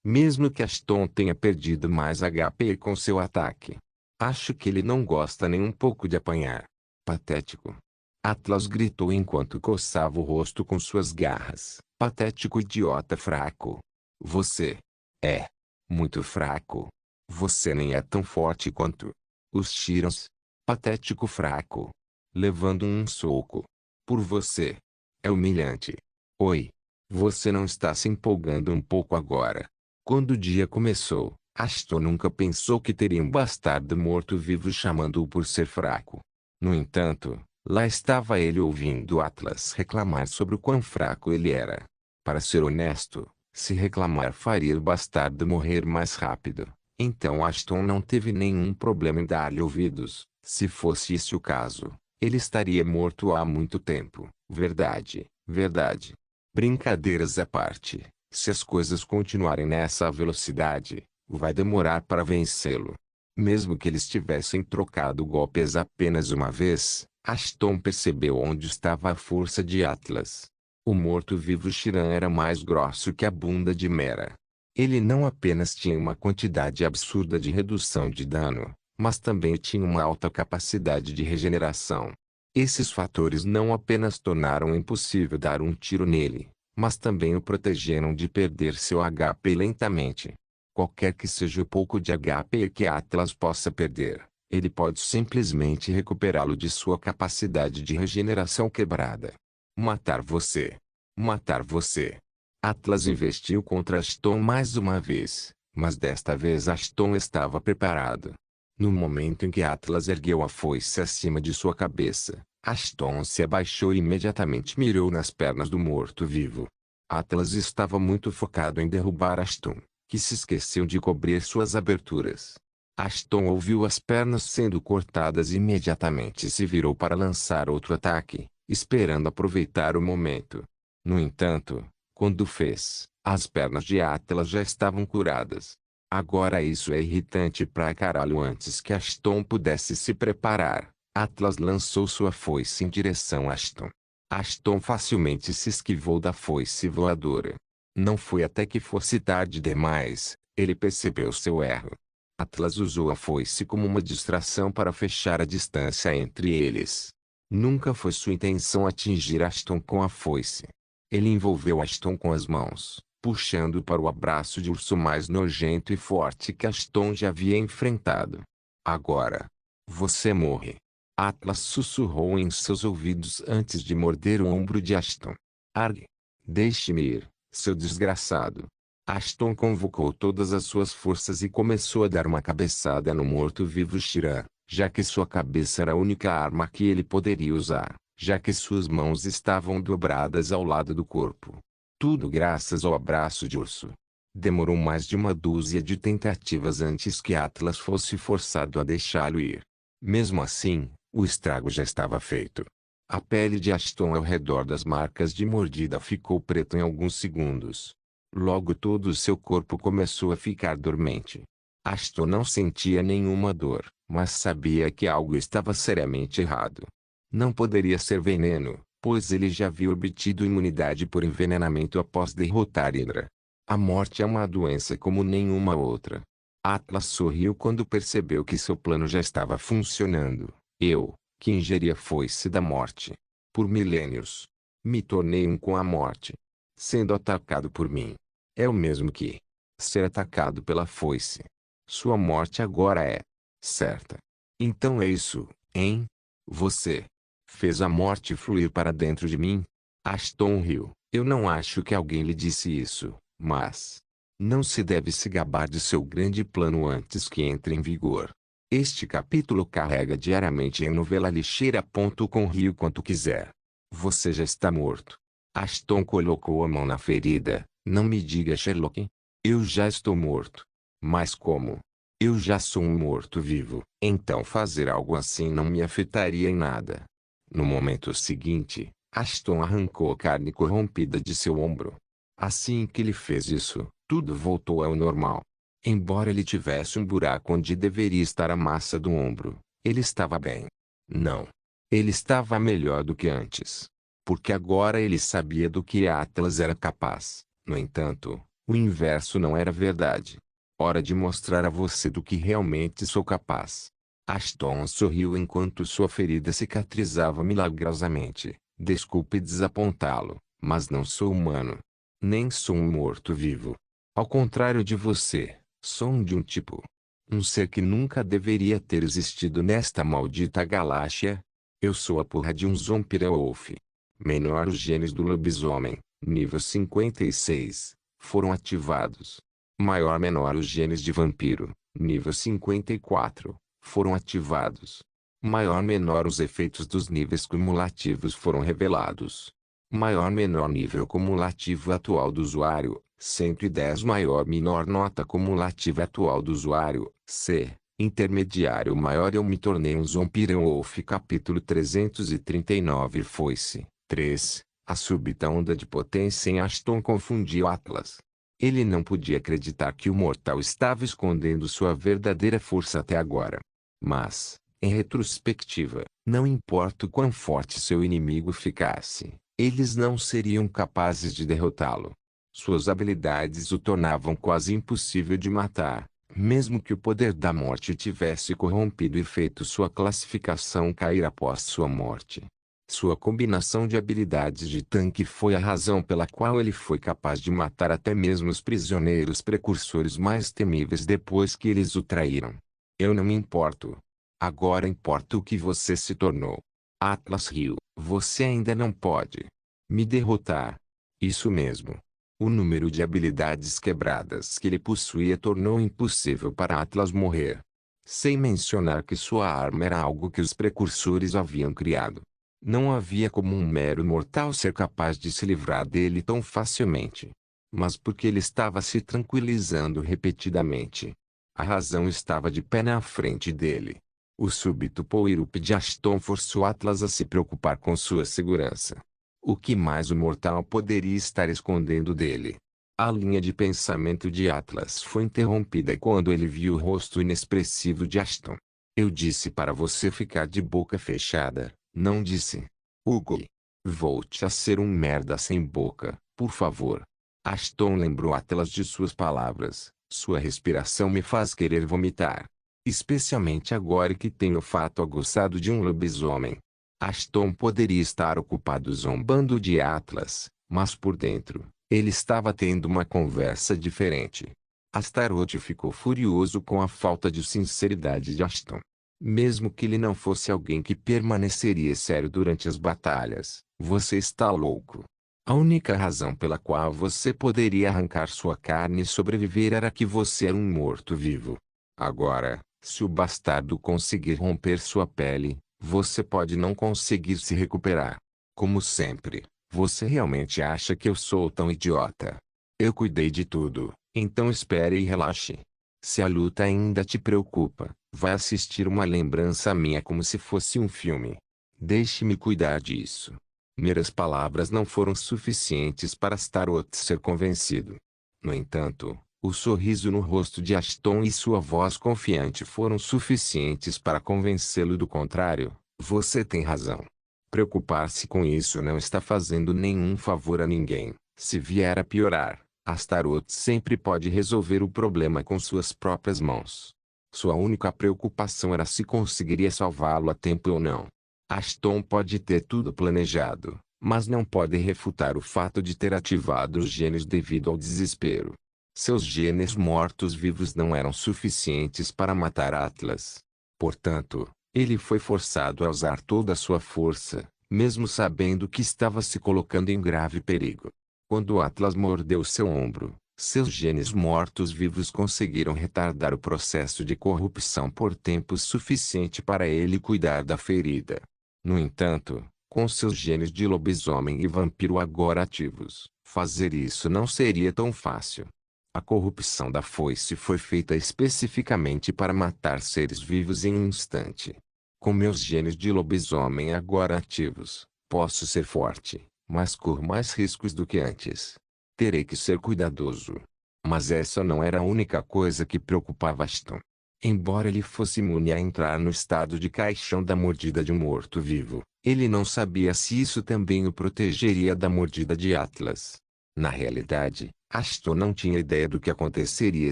Mesmo que Ashton tenha perdido mais HP com seu ataque. Acho que ele não gosta nem um pouco de apanhar. Patético. Atlas gritou enquanto coçava o rosto com suas garras. Patético idiota fraco. Você é muito fraco. Você nem é tão forte quanto os Shirans. Patético fraco. Levando um soco. Por você. É humilhante. Oi. Você não está se empolgando um pouco agora? Quando o dia começou, Ashton nunca pensou que teria um bastardo morto-vivo chamando-o por ser fraco. No entanto, lá estava ele ouvindo Atlas reclamar sobre o quão fraco ele era. Para ser honesto, se reclamar faria o bastardo morrer mais rápido, então Ashton não teve nenhum problema em dar-lhe ouvidos. Se fosse esse o caso, ele estaria morto há muito tempo. Verdade, verdade. Brincadeiras à parte, se as coisas continuarem nessa velocidade, vai demorar para vencê-lo. Mesmo que eles tivessem trocado golpes apenas uma vez, Ashton percebeu onde estava a força de Atlas. O morto-vivo Shiran era mais grosso que a bunda de Mera. Ele não apenas tinha uma quantidade absurda de redução de dano, mas também tinha uma alta capacidade de regeneração. Esses fatores não apenas tornaram impossível dar um tiro nele, mas também o protegeram de perder seu HP lentamente. Qualquer que seja o pouco de HP que Atlas possa perder, ele pode simplesmente recuperá-lo de sua capacidade de regeneração quebrada. Matar você. Matar você. Atlas investiu contra Ashton mais uma vez, mas desta vez Ashton estava preparado. No momento em que Atlas ergueu a foice acima de sua cabeça, Ashton se abaixou e imediatamente mirou nas pernas do morto-vivo. Atlas estava muito focado em derrubar Ashton, que se esqueceu de cobrir suas aberturas. Ashton ouviu as pernas sendo cortadas e imediatamente se virou para lançar outro ataque, esperando aproveitar o momento. No entanto, quando fez, as pernas de Atlas já estavam curadas. Agora isso é irritante pra caralho. Antes que Ashton pudesse se preparar, Atlas lançou sua foice em direção a Ashton. Ashton facilmente se esquivou da foice voadora. Não foi até que fosse tarde demais, ele percebeu seu erro. Atlas usou a foice como uma distração para fechar a distância entre eles. Nunca foi sua intenção atingir Ashton com a foice. Ele envolveu Ashton com as mãos, puxando para o abraço de urso mais nojento e forte que Ashton já havia enfrentado. Agora, você morre. Atlas sussurrou em seus ouvidos antes de morder o ombro de Ashton. Arg! Deixe-me ir, seu desgraçado. Ashton convocou todas as suas forças e começou a dar uma cabeçada no morto-vivo Shiran, já que sua cabeça era a única arma que ele poderia usar, já que suas mãos estavam dobradas ao lado do corpo. Tudo graças ao abraço de urso. Demorou mais de uma dúzia de tentativas antes que Atlas fosse forçado a deixá-lo ir. Mesmo assim, o estrago já estava feito. A pele de Ashton ao redor das marcas de mordida ficou preta em alguns segundos. Logo todo o seu corpo começou a ficar dormente. Ashton não sentia nenhuma dor, mas sabia que algo estava seriamente errado. Não poderia ser veneno, pois ele já havia obtido imunidade por envenenamento após derrotar Hydra. A morte é uma doença como nenhuma outra. Atlas sorriu quando percebeu que seu plano já estava funcionando. Eu, que ingeri a foice da morte. Por milênios. Me tornei um com a morte. Sendo atacado por mim. É o mesmo que ser atacado pela foice. Sua morte agora é certa. Então é isso, hein? Você fez a morte fluir para dentro de mim? Ashton riu. Eu não acho que alguém lhe disse isso, mas não se deve se gabar de seu grande plano antes que entre em vigor. Este capítulo carrega diariamente em novelalixeira.com. Rio quanto quiser. Você já está morto. Ashton colocou a mão na ferida. Não me diga, Sherlock. Eu já estou morto. Mas como? Eu já sou um morto-vivo. Então fazer algo assim não me afetaria em nada. No momento seguinte, Ashton arrancou a carne corrompida de seu ombro. Assim que ele fez isso, tudo voltou ao normal. Embora ele tivesse um buraco onde deveria estar a massa do ombro, ele estava bem. Não. Ele estava melhor do que antes. Porque agora ele sabia do que Atlas era capaz. No entanto, o inverso não era verdade. Hora de mostrar a você do que realmente sou capaz. Ashton sorriu enquanto sua ferida cicatrizava milagrosamente. Desculpe desapontá-lo, mas não sou humano. Nem sou um morto-vivo. Ao contrário de você, sou um de um tipo. Um ser que nunca deveria ter existido nesta maldita galáxia. Eu sou a porra de um Zombie-Wolf. Menor os genes do lobisomem, nível 56, foram ativados. Maior-menor os genes de vampiro, nível 54, foram ativados. Maior-menor os efeitos dos níveis cumulativos foram revelados. Maior-menor nível cumulativo atual do usuário, 110. Maior-menor nota cumulativa atual do usuário, C. Intermediário maior. Eu me tornei um Zombie-Wolf. Capítulo 339. Foice. 3. A súbita onda de potência em Ashton confundiu Atlas. Ele não podia acreditar que o mortal estava escondendo sua verdadeira força até agora. Mas, em retrospectiva, não importa o quão forte seu inimigo ficasse, eles não seriam capazes de derrotá-lo. Suas habilidades o tornavam quase impossível de matar, mesmo que o poder da morte tivesse corrompido e feito sua classificação cair após sua morte. Sua combinação de habilidades de tanque foi a razão pela qual ele foi capaz de matar até mesmo os prisioneiros precursores mais temíveis depois que eles o traíram. Eu não me importo. Agora importa o que você se tornou. Atlas riu. Você ainda não pode me derrotar. Isso mesmo. O número de habilidades quebradas que ele possuía tornou impossível para Atlas morrer. Sem mencionar que sua arma era algo que os precursores haviam criado. Não havia como um mero mortal ser capaz de se livrar dele tão facilmente. Mas porque ele estava se tranquilizando repetidamente. A razão estava de pé na frente dele. O súbito power-up de Ashton forçou Atlas a se preocupar com sua segurança. O que mais o mortal poderia estar escondendo dele? A linha de pensamento de Atlas foi interrompida quando ele viu o rosto inexpressivo de Ashton. Eu disse para você ficar de boca fechada. Não disse. Hugo. Volte a ser um merda sem boca, por favor. Ashton lembrou Atlas de suas palavras. Sua respiração me faz querer vomitar. Especialmente agora que tenho o fato aguçado de um lobisomem. Ashton poderia estar ocupado zombando de Atlas, mas por dentro, Ele estava tendo uma conversa diferente. Astaroth ficou furioso com a falta de sinceridade de Ashton. Mesmo que ele não fosse alguém que permaneceria sério durante as batalhas, você está louco. A única razão pela qual você poderia arrancar sua carne e sobreviver era que você era um morto-vivo. Agora, se o bastardo conseguir romper sua pele, você pode não conseguir se recuperar. Como sempre, você realmente acha que eu sou tão idiota? Eu cuidei de tudo, então espere e relaxe. Se a luta ainda te preocupa, vai assistir uma lembrança minha como se fosse um filme. Deixe-me cuidar disso. Meras palavras não foram suficientes para Astaroth ser convencido. No entanto, o sorriso no rosto de Ashton e sua voz confiante foram suficientes para convencê-lo do contrário. Você tem razão. Preocupar-se com isso não está fazendo nenhum favor a ninguém. Se vier a piorar, Astaroth sempre pode resolver o problema com suas próprias mãos. Sua única preocupação era se conseguiria salvá-lo a tempo ou não. Ashton pode ter tudo planejado, mas não pode refutar o fato de ter ativado os genes devido ao desespero. Seus genes mortos-vivos não eram suficientes para matar Atlas. Portanto, ele foi forçado a usar toda a sua força, mesmo sabendo que estava se colocando em grave perigo. Quando Atlas mordeu seu ombro, seus genes mortos-vivos conseguiram retardar o processo de corrupção por tempo suficiente para ele cuidar da ferida. No entanto, com seus genes de lobisomem e vampiro agora ativos, fazer isso não seria tão fácil. A corrupção da foice foi feita especificamente para matar seres vivos em um instante. Com meus genes de lobisomem agora ativos, posso ser forte, mas corro mais riscos do que antes. Terei que ser cuidadoso. Mas essa não era a única coisa que preocupava Ashton. Embora ele fosse imune a entrar no estado de caixão da mordida de um morto-vivo, ele não sabia se isso também o protegeria da mordida de Atlas. Na realidade, Ashton não tinha ideia do que aconteceria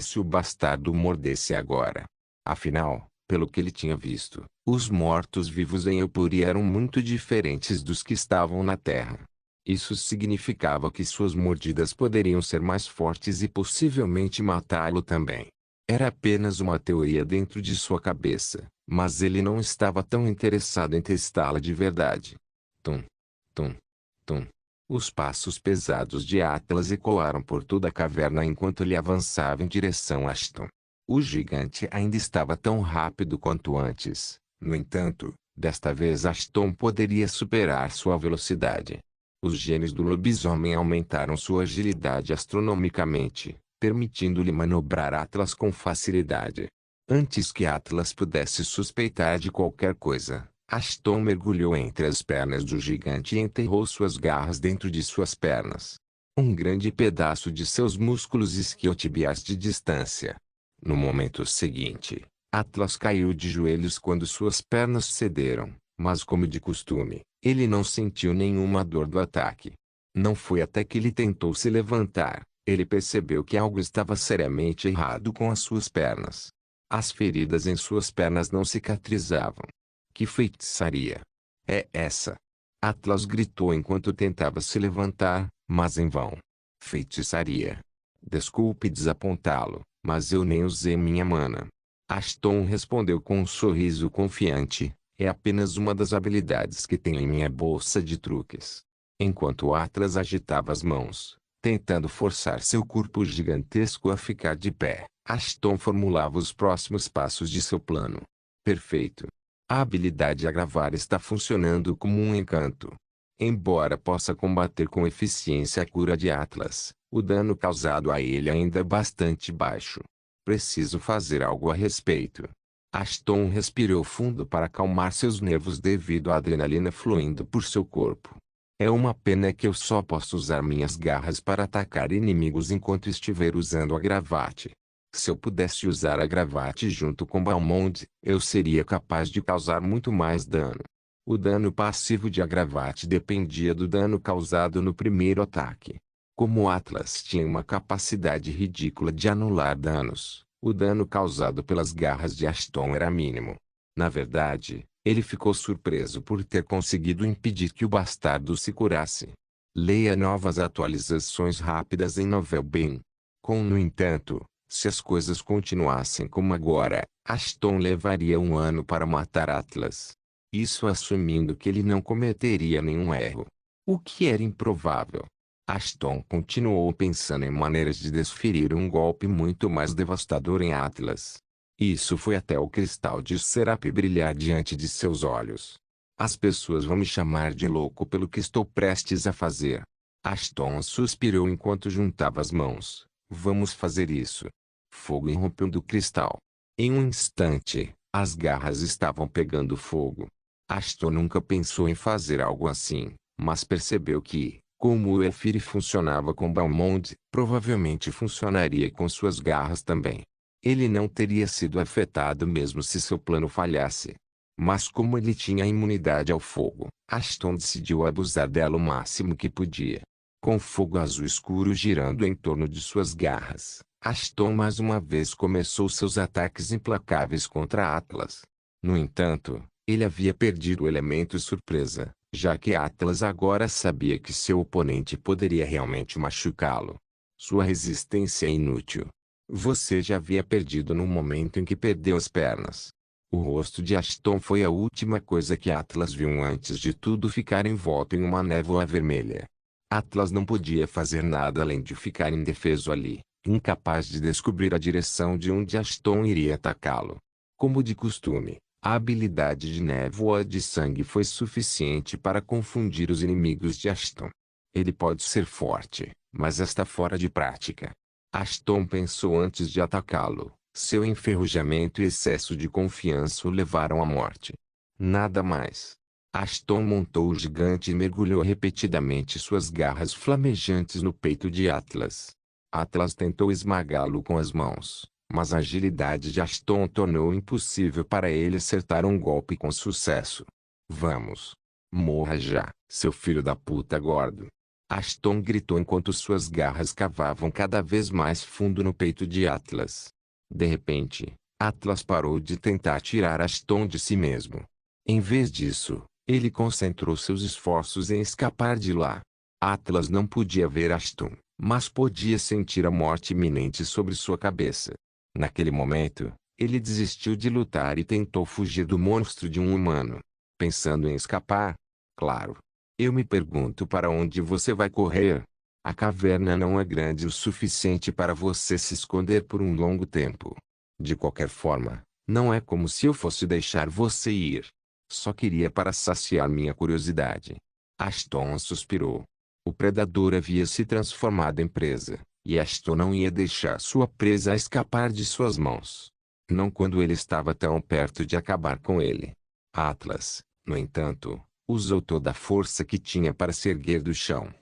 se o bastardo mordesse agora. Afinal, pelo que ele tinha visto, os mortos-vivos em Eupuri eram muito diferentes dos que estavam na Terra. Isso significava que suas mordidas poderiam ser mais fortes e possivelmente matá-lo também. Era apenas uma teoria dentro de sua cabeça, mas ele não estava tão interessado em testá-la de verdade. Tum, tum, tum. Os passos pesados de Atlas ecoaram por toda a caverna enquanto ele avançava em direção a Ashton. O gigante ainda estava tão rápido quanto antes. No entanto, desta vez Ashton poderia superar sua velocidade. Os genes do lobisomem aumentaram sua agilidade astronomicamente, permitindo-lhe manobrar Atlas com facilidade. Antes que Atlas pudesse suspeitar de qualquer coisa, Ashton mergulhou entre as pernas do gigante e enterrou suas garras dentro de suas pernas. Um grande pedaço de seus músculos isquiotibiais de distância. No momento seguinte, Atlas caiu de joelhos quando suas pernas cederam, mas como de costume, ele não sentiu nenhuma dor do ataque. Não foi até que ele tentou se levantar, ele percebeu que algo estava seriamente errado com as suas pernas. As feridas em suas pernas não cicatrizavam. Que feitiçaria é essa? Atlas gritou enquanto tentava se levantar, mas em vão. Feitiçaria. Desculpe desapontá-lo, mas eu nem usei minha mana. Ashton respondeu com um sorriso confiante. É apenas uma das habilidades que tenho em minha bolsa de truques. Enquanto Atlas agitava as mãos, tentando forçar seu corpo gigantesco a ficar de pé, Ashton formulava os próximos passos de seu plano. Perfeito. A habilidade agravar está funcionando como um encanto. Embora possa combater com eficiência a cura de Atlas, o dano causado a ele ainda é bastante baixo. Preciso fazer algo a respeito. Ashton respirou fundo para acalmar seus nervos devido à adrenalina fluindo por seu corpo. É uma pena que eu só posso usar minhas garras para atacar inimigos enquanto estiver usando a gravate. Se eu pudesse usar a gravate junto com Balmond, eu seria capaz de causar muito mais dano. O dano passivo de Agravate dependia do dano causado no primeiro ataque. Como Atlas tinha uma capacidade ridícula de anular danos, o dano causado pelas garras de Ashton era mínimo. Na verdade, ele ficou surpreso por ter conseguido impedir que o bastardo se curasse. Leia novas atualizações rápidas em Novelbeam. No entanto, se as coisas continuassem como agora, Ashton levaria um ano para matar Atlas. Isso assumindo que ele não cometeria nenhum erro. O que era improvável. Ashton continuou pensando em maneiras de desferir um golpe muito mais devastador em Atlas. Isso foi até o cristal de Serap brilhar diante de seus olhos. As pessoas vão me chamar de louco pelo que estou prestes a fazer. Ashton suspirou enquanto juntava as mãos. Vamos fazer isso. Fogo irrompeu do cristal. Em um instante, as garras estavam pegando fogo. Ashton nunca pensou em fazer algo assim, mas percebeu que, como o Elfire funcionava com Balmond, provavelmente funcionaria com suas garras também. Ele não teria sido afetado mesmo se seu plano falhasse. Mas como ele tinha imunidade ao fogo, Ashton decidiu abusar dela o máximo que podia. Com fogo azul escuro girando em torno de suas garras, Ashton mais uma vez começou seus ataques implacáveis contra Atlas. No entanto, ele havia perdido o elemento surpresa, já que Atlas agora sabia que seu oponente poderia realmente machucá-lo. Sua resistência é inútil. Você já havia perdido no momento em que perdeu as pernas. O rosto de Ashton foi a última coisa que Atlas viu antes de tudo ficar envolto em uma névoa vermelha. Atlas não podia fazer nada além de ficar indefeso ali, incapaz de descobrir a direção de onde Ashton iria atacá-lo. Como de costume, a habilidade de névoa de sangue foi suficiente para confundir os inimigos de Ashton. Ele pode ser forte, mas está fora de prática. Ashton pensou antes de atacá-lo. Seu enferrujamento e excesso de confiança o levaram à morte. Nada mais. Ashton montou o gigante e mergulhou repetidamente suas garras flamejantes no peito de Atlas. Atlas tentou esmagá-lo com as mãos, mas a agilidade de Ashton tornou impossível para ele acertar um golpe com sucesso. Vamos. Morra já, seu filho da puta gordo. Ashton gritou enquanto suas garras cavavam cada vez mais fundo no peito de Atlas. De repente, Atlas parou de tentar tirar Ashton de si mesmo. Em vez disso, ele concentrou seus esforços em escapar de lá. Atlas não podia ver Ashton, mas podia sentir a morte iminente sobre sua cabeça. Naquele momento, ele desistiu de lutar e tentou fugir do monstro de um humano. Pensando em escapar? Claro. Eu me pergunto para onde você vai correr. A caverna não é grande o suficiente para você se esconder por um longo tempo. De qualquer forma, não é como se eu fosse deixar você ir. Só queria para saciar minha curiosidade. Ashton suspirou. O predador havia se transformado em presa, e Ashton não ia deixar sua presa escapar de suas mãos. Não quando ele estava tão perto de acabar com ele. Atlas, no entanto, usou toda a força que tinha para se erguer do chão.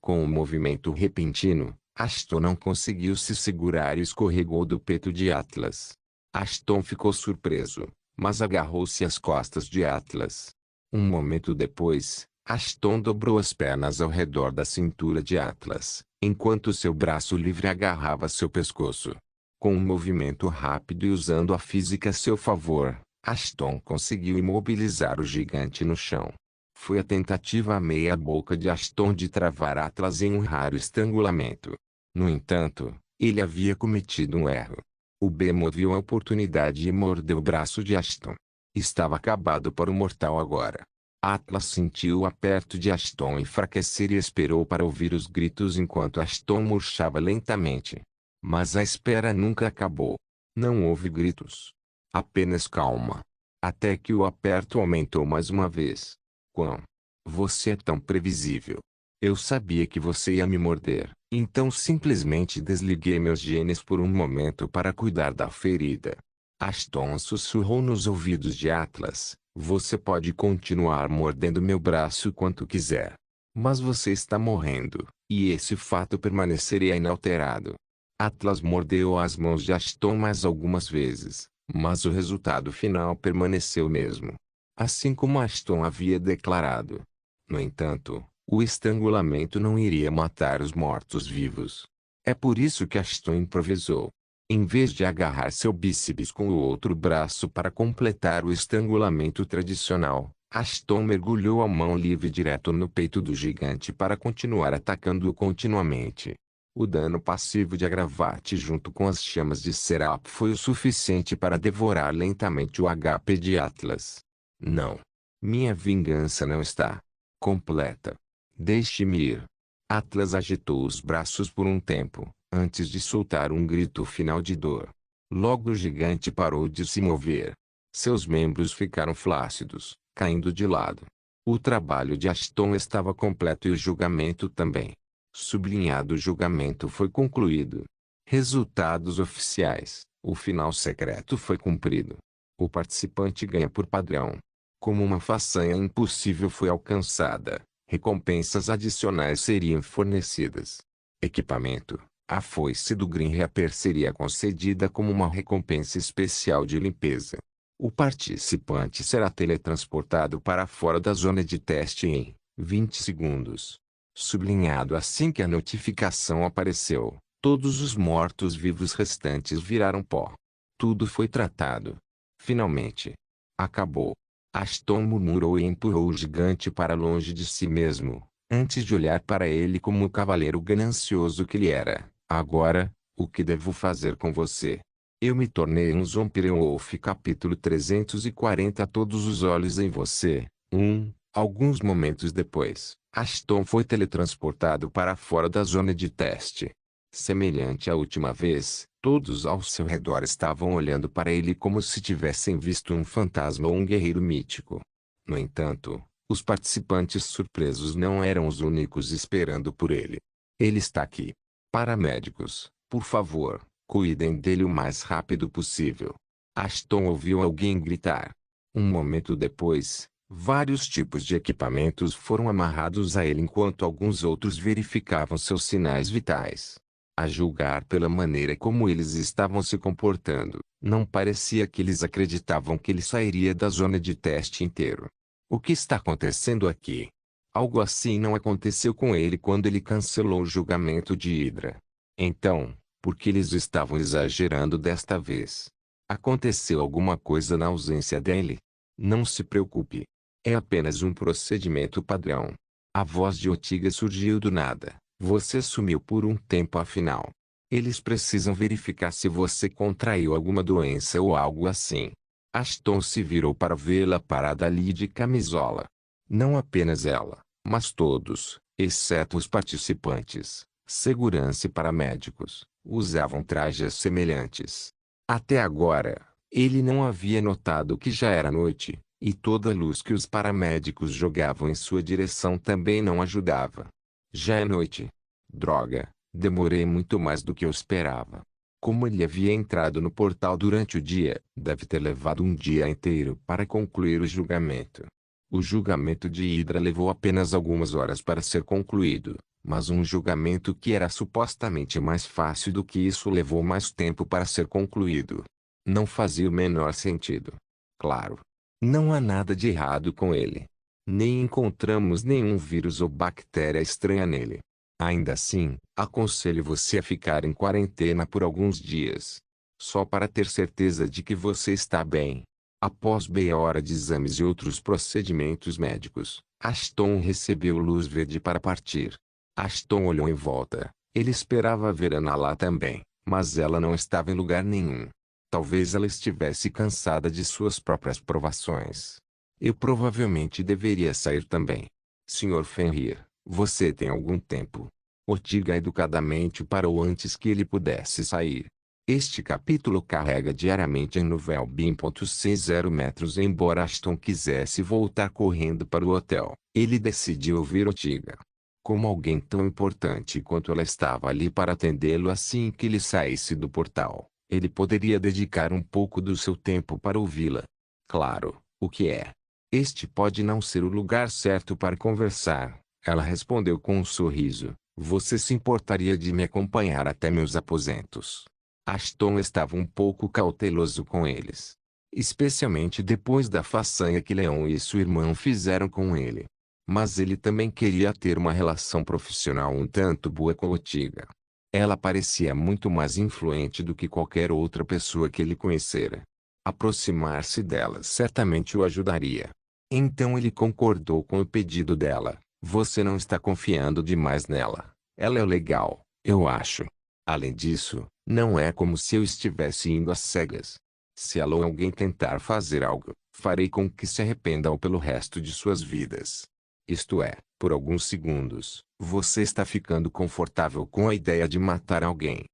Com um movimento repentino, Ashton não conseguiu se segurar e escorregou do peito de Atlas. Ashton ficou surpreso, mas agarrou-se às costas de Atlas. Um momento depois, Ashton dobrou as pernas ao redor da cintura de Atlas, enquanto seu braço livre agarrava seu pescoço. Com um movimento rápido e usando a física a seu favor, Ashton conseguiu imobilizar o gigante no chão. Foi a tentativa meia-boca de Ashton de travar Atlas em um raro estrangulamento. No entanto, ele havia cometido um erro. O Behemoth viu a oportunidade e mordeu o braço de Ashton. Estava acabado para o mortal agora. Atlas sentiu o aperto de Ashton enfraquecer e esperou para ouvir os gritos enquanto Ashton murchava lentamente. Mas a espera nunca acabou. Não houve gritos. Apenas calma. Até que o aperto aumentou mais uma vez. Quão? Você é tão previsível. Eu sabia que você ia me morder, então simplesmente desliguei meus genes por um momento para cuidar da ferida. Ashton sussurrou nos ouvidos de Atlas, você pode continuar mordendo meu braço quanto quiser. Mas você está morrendo, e esse fato permaneceria inalterado. Atlas mordeu as mãos de Ashton mais algumas vezes, mas o resultado final permaneceu o mesmo. Assim como Ashton havia declarado. No entanto, o estrangulamento não iria matar os mortos-vivos. É por isso que Ashton improvisou. Em vez de agarrar seu bíceps com o outro braço para completar o estrangulamento tradicional, Ashton mergulhou a mão livre direto no peito do gigante para continuar atacando-o continuamente. O dano passivo de Agravate junto com as chamas de Serap foi o suficiente para devorar lentamente o HP de Atlas. Não. Minha vingança não está completa. Deixe-me ir. Atlas agitou os braços por um tempo, antes de soltar um grito final de dor. Logo o gigante parou de se mover. Seus membros ficaram flácidos, caindo de lado. O trabalho de Ashton estava completo e o julgamento também. Sublinhado: o julgamento foi concluído. Resultados oficiais: o final secreto foi cumprido. O participante ganha por padrão. Como uma façanha impossível foi alcançada, recompensas adicionais seriam fornecidas. Equipamento: a foice do Green Reaper seria concedida como uma recompensa especial de limpeza. O participante será teletransportado para fora da zona de teste em 20 segundos. Sublinhado: assim que a notificação apareceu, todos os mortos-vivos restantes viraram pó. Tudo foi tratado. Finalmente. Acabou. Ashton murmurou e empurrou o gigante para longe de si mesmo, antes de olhar para ele como o cavaleiro ganancioso que ele era. Agora, o que devo fazer com você? Eu me tornei um Zombie-Wolf. Capítulo 340. Todos os olhos em você. Alguns momentos depois, Ashton foi teletransportado para fora da zona de teste. Semelhante à última vez, todos ao seu redor estavam olhando para ele como se tivessem visto um fantasma ou um guerreiro mítico. No entanto, os participantes surpresos não eram os únicos esperando por ele. Ele está aqui. Paramédicos, por favor, cuidem dele o mais rápido possível. Ashton ouviu alguém gritar. Um momento depois, vários tipos de equipamentos foram amarrados a ele enquanto alguns outros verificavam seus sinais vitais. A julgar pela maneira como eles estavam se comportando, não parecia que eles acreditavam que ele sairia da zona de teste inteiro. O que está acontecendo aqui? Algo assim não aconteceu com ele quando ele cancelou o julgamento de Hydra. Então, por que eles estavam exagerando desta vez? Aconteceu alguma coisa na ausência dele? Não se preocupe. É apenas um procedimento padrão. A voz de Ortiga surgiu do nada. Você sumiu por um tempo afinal. Eles precisam verificar se você contraiu alguma doença ou algo assim. Ashton se virou para vê-la parada ali de camisola. Não apenas ela, mas todos, exceto os participantes, segurança e paramédicos, usavam trajes semelhantes. Até agora, ele não havia notado que já era noite, e toda a luz que os paramédicos jogavam em sua direção também não ajudava. Já é noite. Droga, demorei muito mais do que eu esperava. Como ele havia entrado no portal durante o dia, deve ter levado um dia inteiro para concluir o julgamento. O julgamento de Hydra levou apenas algumas horas para ser concluído, mas um julgamento que era supostamente mais fácil do que isso levou mais tempo para ser concluído. Não fazia o menor sentido. Claro. Não há nada de errado com ele. Nem encontramos nenhum vírus ou bactéria estranha nele. Ainda assim, aconselho você a ficar em quarentena por alguns dias. Só para ter certeza de que você está bem. Após meia hora de exames e outros procedimentos médicos, Ashton recebeu luz verde para partir. Ashton olhou em volta. Ele esperava ver Ana lá também, mas ela não estava em lugar nenhum. Talvez ela estivesse cansada de suas próprias provações. Eu provavelmente deveria sair também. Sr. Fenrir, você tem algum tempo? Ortiga educadamente parou antes que ele pudesse sair. Este capítulo carrega diariamente em Novelbeam.60 metros. Embora Ashton quisesse voltar correndo para o hotel, ele decidiu ouvir Ortiga. Como alguém tão importante quanto ela estava ali para atendê-lo assim que ele saísse do portal, ele poderia dedicar um pouco do seu tempo para ouvi-la. Claro, o que é? Este pode não ser o lugar certo para conversar, ela respondeu com um sorriso. Você se importaria de me acompanhar até meus aposentos? Ashton estava um pouco cauteloso com eles. Especialmente depois da façanha que Leon e sua irmã fizeram com ele. Mas ele também queria ter uma relação profissional um tanto boa com Ortiga. Ela parecia muito mais influente do que qualquer outra pessoa que ele conhecera. Aproximar-se dela certamente o ajudaria. Então ele concordou com o pedido dela. Você não está confiando demais nela. Ela é legal, eu acho. Além disso, não é como se eu estivesse indo às cegas. Se ela ou alguém tentar fazer algo, farei com que se arrependam pelo resto de suas vidas. Isto é, por alguns segundos, você está ficando confortável com a ideia de matar alguém.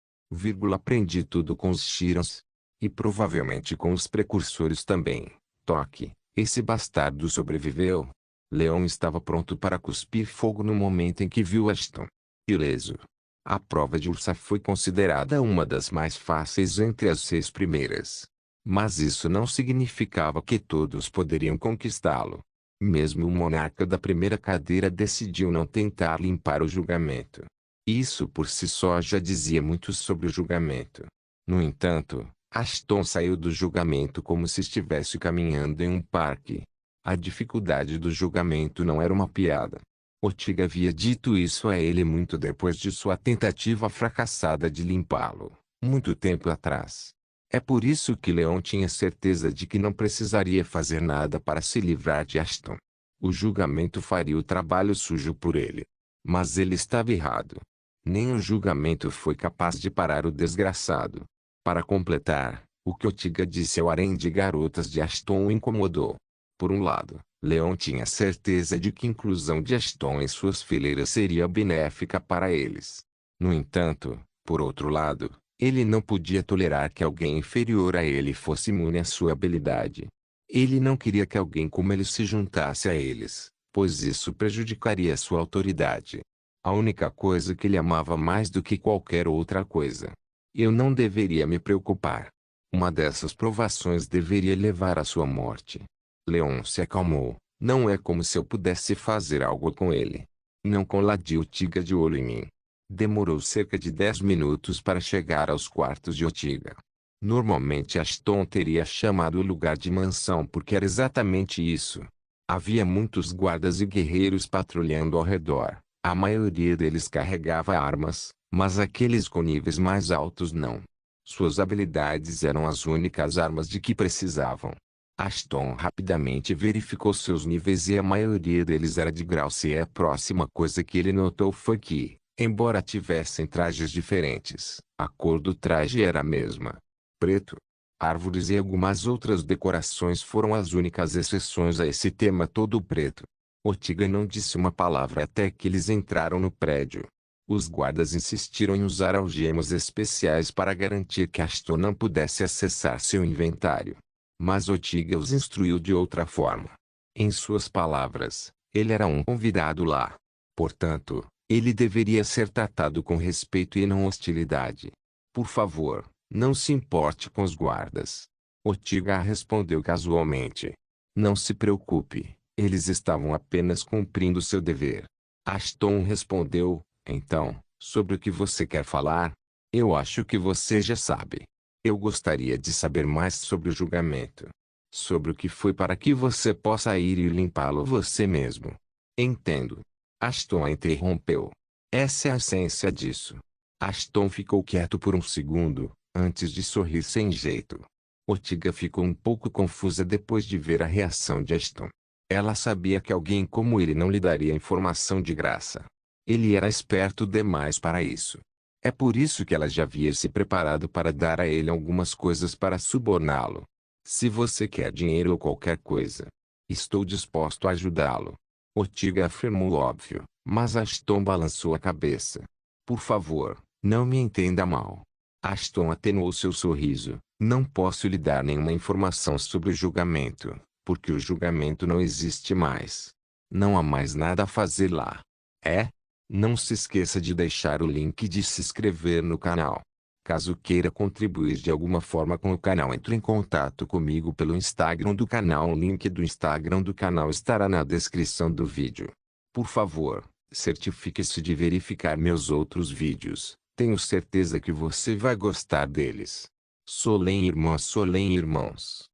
Aprendi tudo com os Shirans. E provavelmente com os precursores também. Toque, esse bastardo sobreviveu. Leon estava pronto para cuspir fogo no momento em que viu Ashton. Ileso. A prova de Ursa foi considerada uma das mais fáceis entre as 6 primeiras. Mas isso não significava que todos poderiam conquistá-lo. Mesmo o monarca da primeira cadeira decidiu não tentar limpar o julgamento. Isso por si só já dizia muito sobre o julgamento. No entanto, Ashton saiu do julgamento como se estivesse caminhando em um parque. A dificuldade do julgamento não era uma piada. Ortiga havia dito isso a ele muito depois de sua tentativa fracassada de limpá-lo, muito tempo atrás. É por isso que Leon tinha certeza de que não precisaria fazer nada para se livrar de Ashton. O julgamento faria o trabalho sujo por ele. Mas ele estava errado. Nem o julgamento foi capaz de parar o desgraçado. Para completar, o que Ortiga disse ao harém de garotas de Ashton o incomodou. Por um lado, Leon tinha certeza de que a inclusão de Ashton em suas fileiras seria benéfica para eles. No entanto, por outro lado, ele não podia tolerar que alguém inferior a ele fosse imune à sua habilidade. Ele não queria que alguém como ele se juntasse a eles, pois isso prejudicaria sua autoridade. A única coisa que ele amava mais do que qualquer outra coisa. Eu não deveria me preocupar. Uma dessas provações deveria levar à sua morte. Leon se acalmou. Não é como se eu pudesse fazer algo com ele. Não conladiu Ortiga de olho em mim. Demorou cerca de 10 minutos para chegar aos quartos de Ortiga. Normalmente Ashton teria chamado o lugar de mansão porque era exatamente isso. Havia muitos guardas e guerreiros patrulhando ao redor. A maioria deles carregava armas, mas aqueles com níveis mais altos não. Suas habilidades eram as únicas armas de que precisavam. Ashton rapidamente verificou seus níveis e a maioria deles era de grau C. A próxima coisa que ele notou foi que, embora tivessem trajes diferentes, a cor do traje era a mesma. Preto. Árvores e algumas outras decorações foram as únicas exceções a esse tema todo preto. Ortiga não disse uma palavra até que eles entraram no prédio. Os guardas insistiram em usar algemas especiais para garantir que Ashton não pudesse acessar seu inventário. Mas Ortiga os instruiu de outra forma. Em suas palavras, ele era um convidado lá. Portanto, ele deveria ser tratado com respeito e não hostilidade. Por favor, não se importe com os guardas. Ortiga respondeu casualmente. Não se preocupe, eles estavam apenas cumprindo seu dever. Ashton respondeu, então, sobre o que você quer falar? Eu acho que você já sabe. Eu gostaria de saber mais sobre o julgamento. Sobre o que foi para que você possa ir e limpá-lo você mesmo. Entendo. Ashton a interrompeu. Essa é a essência disso. Ashton ficou quieto por um segundo, antes de sorrir sem jeito. Ortiga ficou um pouco confusa depois de ver a reação de Ashton. Ela sabia que alguém como ele não lhe daria informação de graça. Ele era esperto demais para isso. É por isso que ela já havia se preparado para dar a ele algumas coisas para suborná-lo. Se você quer dinheiro ou qualquer coisa, estou disposto a ajudá-lo. Ortiga afirmou óbvio, mas Ashton balançou a cabeça. Por favor, não me entenda mal. Ashton atenuou seu sorriso. Não posso lhe dar nenhuma informação sobre o julgamento, porque o julgamento não existe mais. Não há mais nada a fazer lá. É? Não se esqueça de deixar o link de se inscrever no canal. Caso queira contribuir de alguma forma com o canal, entre em contato comigo pelo Instagram do canal. O link do Instagram do canal estará na descrição do vídeo. Por favor, certifique-se de verificar meus outros vídeos. Tenho certeza que você vai gostar deles. Solem irmãos.